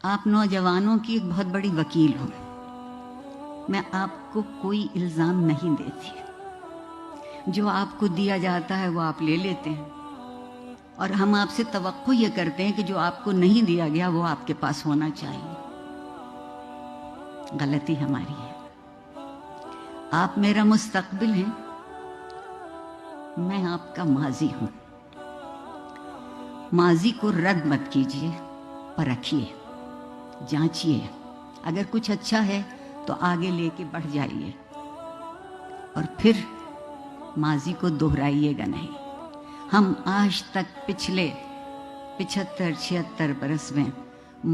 آپ نوجوانوں کی ایک بہت بڑی وکیل ہوں. میں آپ کو کوئی الزام نہیں دیتی. جو آپ کو دیا جاتا ہے وہ آپ لے لیتے ہیں، اور ہم آپ سے توقع یہ کرتے ہیں کہ جو آپ کو نہیں دیا گیا وہ آپ کے پاس ہونا چاہیے. غلطی ہماری ہے. آپ میرا مستقبل ہیں، میں آپ کا ماضی ہوں. ماضی کو رد مت کیجیے، پرکھیے، جانچیے. اگر کچھ اچھا ہے تو آگے لے کے بڑھ جائیے، اور پھر ماضی کو دہرائیے گا نہیں. ہم آج تک پچھلے 75-76 برس میں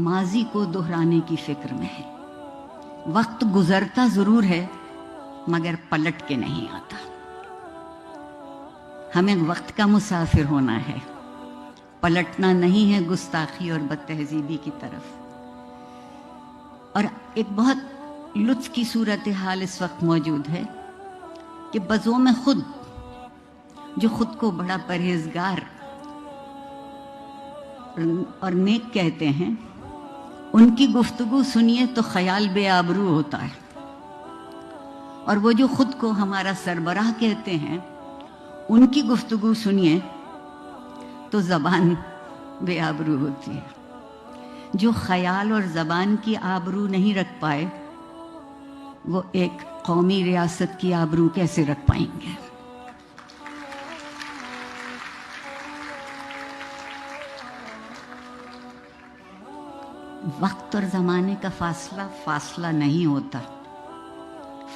ماضی کو دہرانے کی فکر میں ہیں. وقت گزرتا ضرور ہے مگر پلٹ کے نہیں آتا. ہمیں وقت کا مسافر ہونا ہے، پلٹنا نہیں ہے گستاخی اور بد تہذیبی کی طرف. اور ایک بہت لطف کی صورتحال اس وقت موجود ہے کہ بزوم خود جو خود کو بڑا پرہیزگار اور نیک کہتے ہیں، ان کی گفتگو سنیے تو خیال بے آبرو ہوتا ہے. اور وہ جو خود کو ہمارا سربراہ کہتے ہیں، ان کی گفتگو سنیے تو زبان بے آبرو ہوتی ہے. جو خیال اور زبان کی آبرو نہیں رکھ پائے، وہ ایک قومی ریاست کی آبرو کیسے رکھ پائیں گے؟ وقت اور زمانے کا فاصلہ نہیں ہوتا.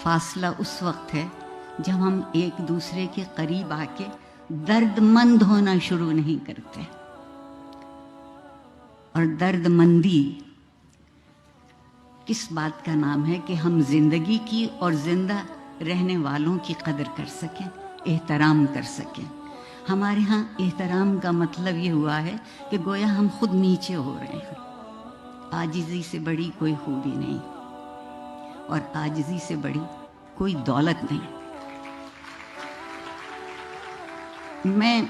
فاصلہ اس وقت ہے جب ہم ایک دوسرے کے قریب آ کے درد مند ہونا شروع نہیں کرتے. اور درد مندی کس بات کا نام ہے کہ ہم زندگی کی اور زندہ رہنے والوں کی قدر کر سکیں، احترام کر سکیں. ہمارے ہاں احترام کا مطلب یہ ہوا ہے کہ گویا ہم خود نیچے ہو رہے ہیں. عاجزی سے بڑی کوئی خوبی نہیں، اور عاجزی سے بڑی کوئی دولت نہیں. میں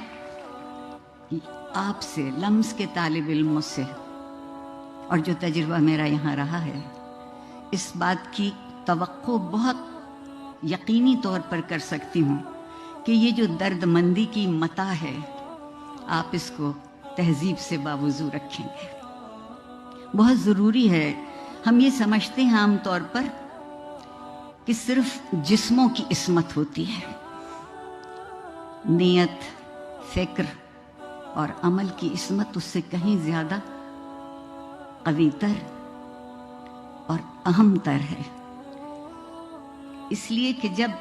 آپ سے، لمس کے طالب علموں سے، اور جو تجربہ میرا یہاں رہا ہے، اس بات کی توقع بہت یقینی طور پر کر سکتی ہوں کہ یہ جو درد مندی کی متاع ہے، آپ اس کو تہذیب سے باوضو رکھیں گے. بہت ضروری ہے. ہم یہ سمجھتے ہیں عام طور پر کہ صرف جسموں کی عصمت ہوتی ہے. نیت، فکر اور عمل کی عصمت اس سے کہیں زیادہ قوی تر اور اہم تر ہے. اس لیے کہ جب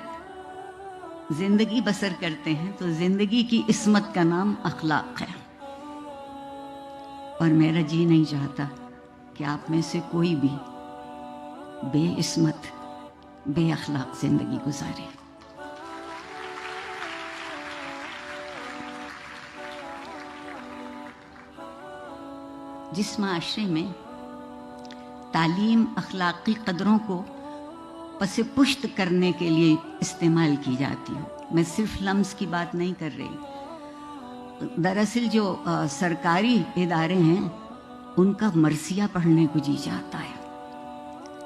زندگی بسر کرتے ہیں تو زندگی کی عصمت کا نام اخلاق ہے. اور میرا جی نہیں چاہتا کہ آپ میں سے کوئی بھی بے عصمت، بے اخلاق زندگی گزارے. جس معاشرے میں تعلیم اخلاقی قدروں کو پس پشت کرنے کے لیے استعمال کی جاتی ہے، میں صرف لمس کی بات نہیں کر رہی. دراصل جو سرکاری ادارے ہیں ان کا مرثیہ پڑھنے کو جی چاہتا ہے،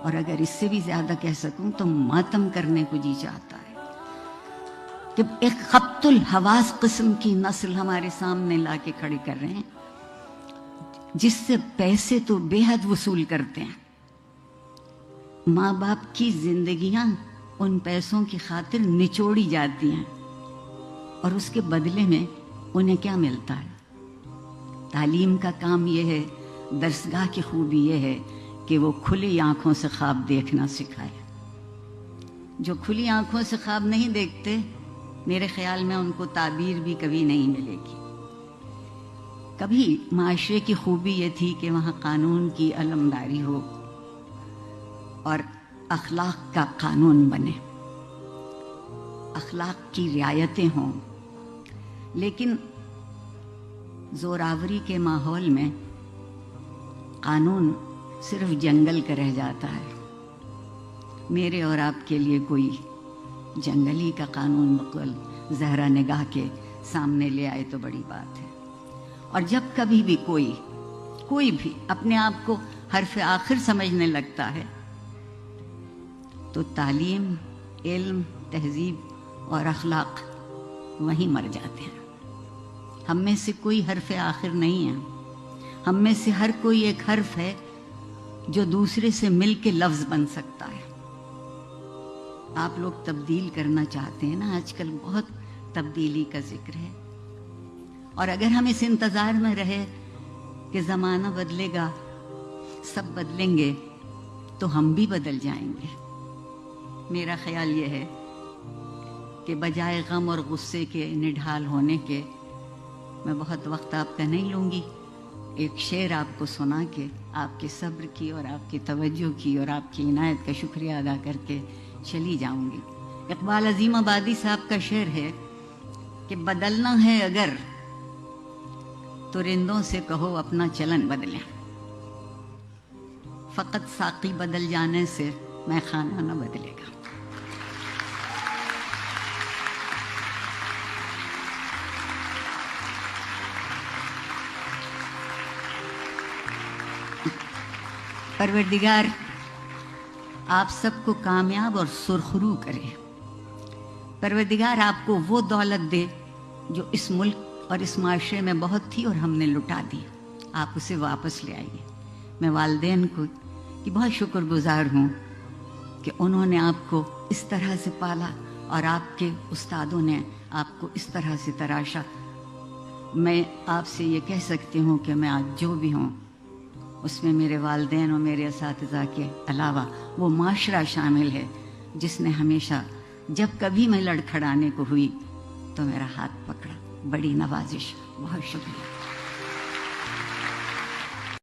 اور اگر اس سے بھی زیادہ کہہ سکوں تو ماتم کرنے کو جی چاہتا ہے کہ ایک خبط الحواس قسم کی نسل ہمارے سامنے لا کے کھڑی کر رہے ہیں، جس سے پیسے تو بے حد وصول کرتے ہیں. ماں باپ کی زندگیاں ان پیسوں کی خاطر نچوڑی جاتی ہیں، اور اس کے بدلے میں انہیں کیا ملتا ہے؟ تعلیم کا کام یہ ہے، درسگاہ کی خوبی یہ ہے کہ وہ کھلی آنکھوں سے خواب دیکھنا سکھائے. جو کھلی آنکھوں سے خواب نہیں دیکھتے، میرے خیال میں ان کو تعبیر بھی کبھی نہیں ملے گی. کبھی معاشرے کی خوبی یہ تھی کہ وہاں قانون کی علمداری ہو اور اخلاق کا قانون بنے، اخلاق کی رعایتیں ہوں. لیکن زوراوری کے ماحول میں قانون صرف جنگل کا رہ جاتا ہے. میرے اور آپ کے لیے کوئی جنگلی کا قانون بقول زہرا نگاہ کے سامنے لے آئے تو بڑی بات ہے. اور جب کبھی بھی کوئی کوئی بھی اپنے آپ کو حرف آخر سمجھنے لگتا ہے تو تعلیم، علم، تہذیب اور اخلاق وہیں مر جاتے ہیں۔ ہم میں سے کوئی حرف آخر نہیں ہے، ہم میں سے ہر کوئی ایک حرف ہے جو دوسرے سے مل کے لفظ بن سکتا ہے۔ آپ لوگ تبدیل کرنا چاہتے ہیں نا، آج کل بہت تبدیلی کا ذکر ہے، اور اگر ہم اس انتظار میں رہے کہ زمانہ بدلے گا، سب بدلیں گے، تو ہم بھی بدل جائیں گے۔ میرا خیال یہ ہے کہ بجائے غم اور غصے کے نڈھال ہونے کے، میں بہت وقت آپ کا نہیں لوں گی، ایک شعر آپ کو سنا کے آپ کے صبر کی اور آپ کی توجہ کی اور آپ کی عنایت کا شکریہ ادا کر کے چلی جاؤں گی۔ اقبال عظیم آبادی صاحب کا شعر ہے کہ بدلنا ہے اگر تو رندوں سے کہو اپنا چلن بدلیں، فقط ساقی بدل جانے سے میں خانہ نہ بدلے گا۔ پروردگار آپ سب کو کامیاب اور سرخرو کرے۔ پروردگار آپ کو وہ دولت دے جو اس ملک اور اس معاشرے میں بہت تھی اور ہم نے لٹا دی، آپ اسے واپس لے آئیے۔ میں والدین کو کی بہت شکر گزار ہوں کہ انہوں نے آپ کو اس طرح سے پالا اور آپ کے استادوں نے آپ کو اس طرح سے تراشا۔ میں آپ سے یہ کہہ سکتی ہوں کہ میں آج جو بھی ہوں اس میں میرے والدین اور میرے اساتذہ کے علاوہ وہ معاشرہ شامل ہے جس نے ہمیشہ جب کبھی میں لڑکھڑانے کو ہوئی تو میرا ہاتھ پکڑا۔ بڑی نوازش، بہت شکریہ۔